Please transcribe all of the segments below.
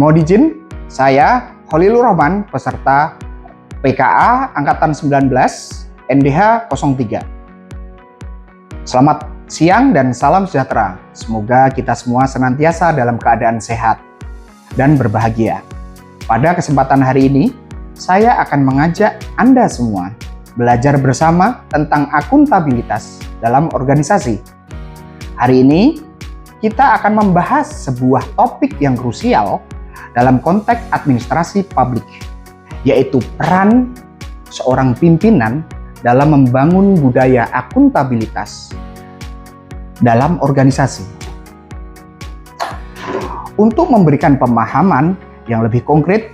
Mohon izin, saya Khalilur Rahman, peserta PKA Angkatan 19 NDH 03. Selamat siang dan salam sejahtera. Semoga kita semua senantiasa dalam keadaan sehat dan berbahagia. Pada kesempatan hari ini, saya akan mengajak Anda semua belajar bersama tentang akuntabilitas dalam organisasi. Hari ini, kita akan membahas sebuah topik yang krusial dalam konteks administrasi publik, yaitu peran seorang pimpinan dalam membangun budaya akuntabilitas dalam organisasi. Untuk memberikan pemahaman yang lebih konkret,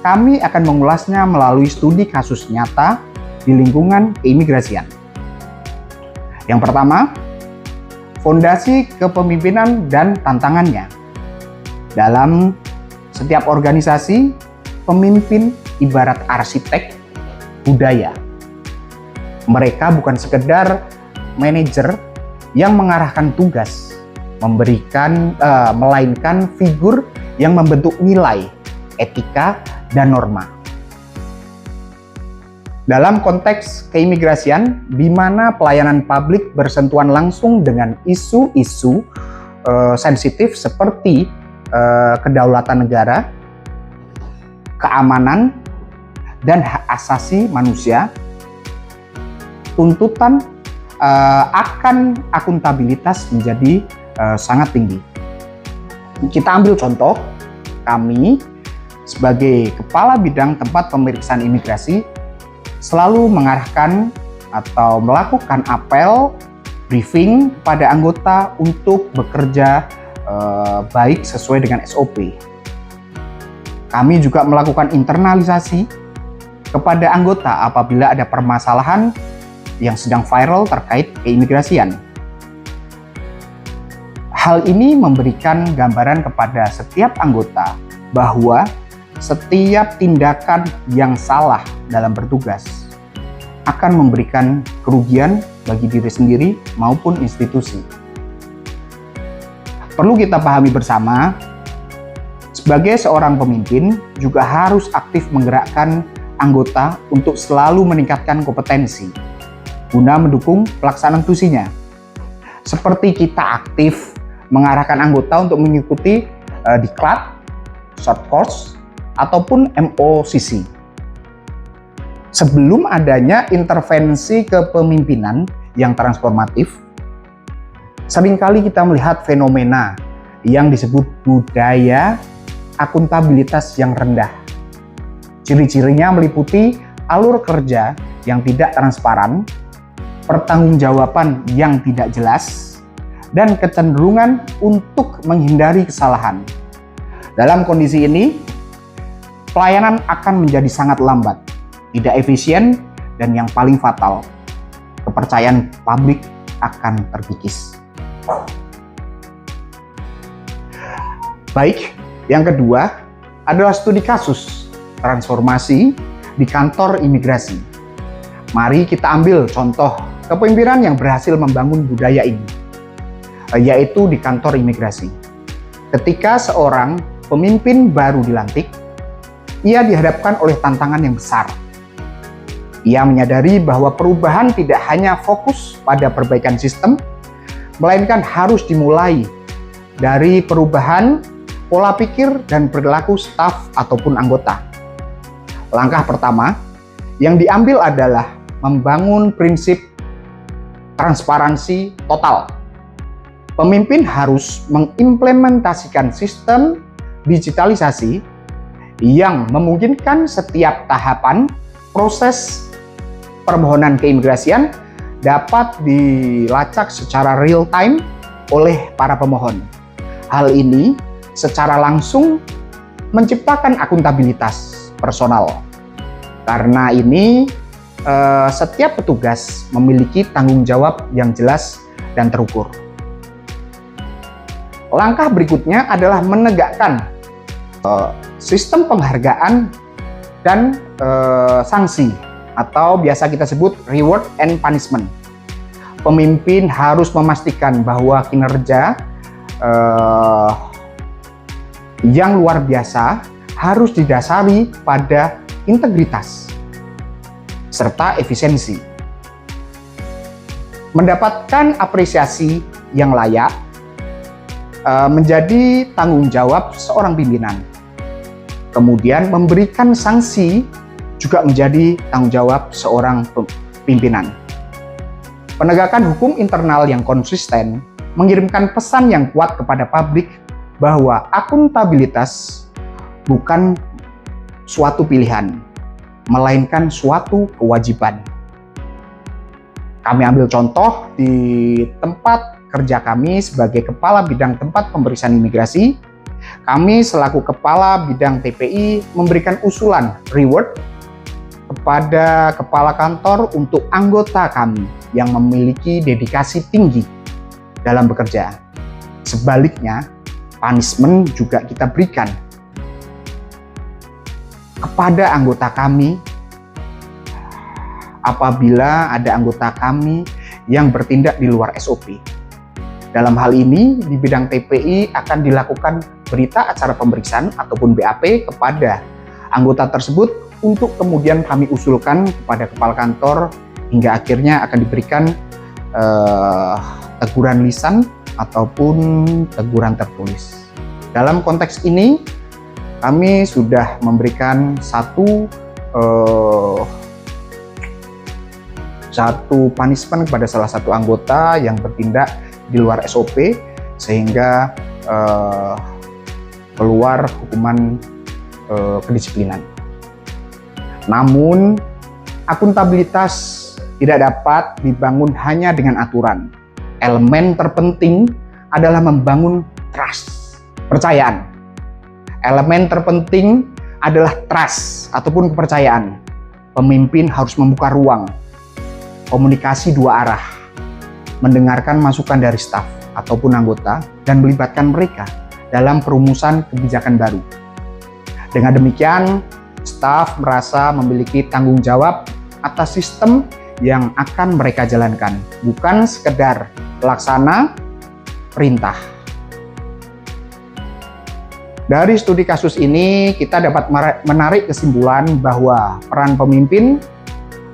kami akan mengulasnya melalui studi kasus nyata di lingkungan keimigrasian. Yang pertama, fondasi kepemimpinan dan tantangannya. Dalam setiap organisasi, pemimpin ibarat arsitek budaya. Mereka bukan sekedar manajer yang mengarahkan tugas, melainkan figur yang membentuk nilai, etika, dan norma. Dalam konteks keimigrasian, di mana pelayanan publik bersentuhan langsung dengan isu-isu sensitif seperti kedaulatan negara, keamanan, dan hak asasi manusia, tuntutan akan akuntabilitas menjadi sangat tinggi. Kita ambil contoh, kami sebagai Kepala Bidang Tempat Pemeriksaan Imigrasi selalu mengarahkan atau melakukan apel, briefing pada anggota untuk bekerja baik sesuai dengan SOP. Kami juga melakukan internalisasi kepada anggota apabila ada permasalahan yang sedang viral terkait keimigrasian. Hal ini memberikan gambaran kepada setiap anggota bahwa setiap tindakan yang salah dalam bertugas akan memberikan kerugian bagi diri sendiri maupun institusi. Perlu kita pahami bersama, sebagai seorang pemimpin juga harus aktif menggerakkan anggota untuk selalu meningkatkan kompetensi guna mendukung pelaksanaan tusinya. Seperti kita aktif mengarahkan anggota untuk mengikuti diklat, short course, ataupun MOCC. Sebelum adanya intervensi kepemimpinan yang transformatif, seringkali kita melihat fenomena yang disebut budaya akuntabilitas yang rendah. Ciri-cirinya meliputi alur kerja yang tidak transparan, pertanggungjawaban yang tidak jelas, dan kecenderungan untuk menghindari kesalahan. Dalam kondisi ini, pelayanan akan menjadi sangat lambat, tidak efisien, dan yang paling fatal, kepercayaan publik akan terkikis. Baik, yang kedua adalah studi kasus transformasi di kantor imigrasi. Mari kita ambil contoh kepemimpinan yang berhasil membangun budaya ini, yaitu di kantor imigrasi. Ketika seorang pemimpin baru dilantik, ia dihadapkan oleh tantangan yang besar. Ia menyadari bahwa perubahan tidak hanya fokus pada perbaikan sistem, melainkan harus dimulai dari perubahan pola pikir dan perilaku staf ataupun anggota. Langkah pertama yang diambil adalah membangun prinsip transparansi total. Pemimpin harus mengimplementasikan sistem digitalisasi yang memungkinkan setiap tahapan proses permohonan keimigrasian dapat dilacak secara real time oleh para pemohon. Hal ini secara langsung menciptakan akuntabilitas personal. Karena ini setiap petugas memiliki tanggung jawab yang jelas dan terukur. Langkah berikutnya adalah menegakkan sistem penghargaan dan sanksi, atau biasa kita sebut reward and punishment. Pemimpin harus memastikan bahwa kinerja yang luar biasa harus didasari pada integritas serta efisiensi. Mendapatkan apresiasi yang layak menjadi tanggung jawab seorang pimpinan. Kemudian memberikan sanksi juga menjadi tanggung jawab seorang pimpinan. Penegakan hukum internal yang konsisten mengirimkan pesan yang kuat kepada publik bahwa akuntabilitas bukan suatu pilihan, melainkan suatu kewajiban. Kami ambil contoh di tempat kerja kami sebagai Kepala Bidang Tempat Pemeriksaan Imigrasi. Kami selaku Kepala Bidang TPI memberikan usulan reward kepada Kepala Kantor untuk anggota kami yang memiliki dedikasi tinggi dalam bekerja. Sebaliknya, punishment juga kita berikan kepada anggota kami apabila ada anggota kami yang bertindak di luar SOP. Dalam hal ini, di bidang TPI akan dilakukan berita acara pemeriksaan ataupun BAP kepada anggota tersebut untuk kemudian kami usulkan kepada Kepala Kantor hingga akhirnya akan diberikan teguran lisan ataupun teguran tertulis. Dalam konteks ini, kami sudah memberikan satu punishment kepada salah satu anggota yang bertindak di luar SOP sehingga keluar hukuman kedisiplinan. Namun, akuntabilitas tidak dapat dibangun hanya dengan aturan. Elemen terpenting adalah membangun trust, kepercayaan. Elemen terpenting adalah trust ataupun kepercayaan. Pemimpin harus membuka ruang, komunikasi dua arah, mendengarkan masukan dari staf ataupun anggota, dan melibatkan mereka dalam perumusan kebijakan baru. Dengan demikian, staf merasa memiliki tanggung jawab atas sistem yang akan mereka jalankan, bukan sekedar pelaksana perintah. Dari studi kasus ini, kita dapat menarik kesimpulan bahwa peran pemimpin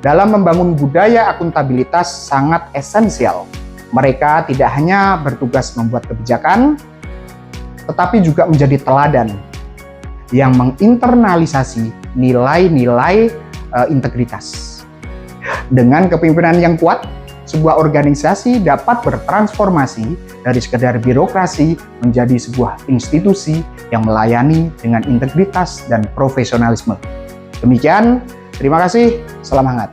dalam membangun budaya akuntabilitas sangat esensial. Mereka tidak hanya bertugas membuat kebijakan, tetapi juga menjadi teladan yang menginternalisasi nilai-nilai integritas. Dengan kepemimpinan yang kuat, sebuah organisasi dapat bertransformasi dari sekedar birokrasi menjadi sebuah institusi yang melayani dengan integritas dan profesionalisme. Demikian, terima kasih, salam hangat.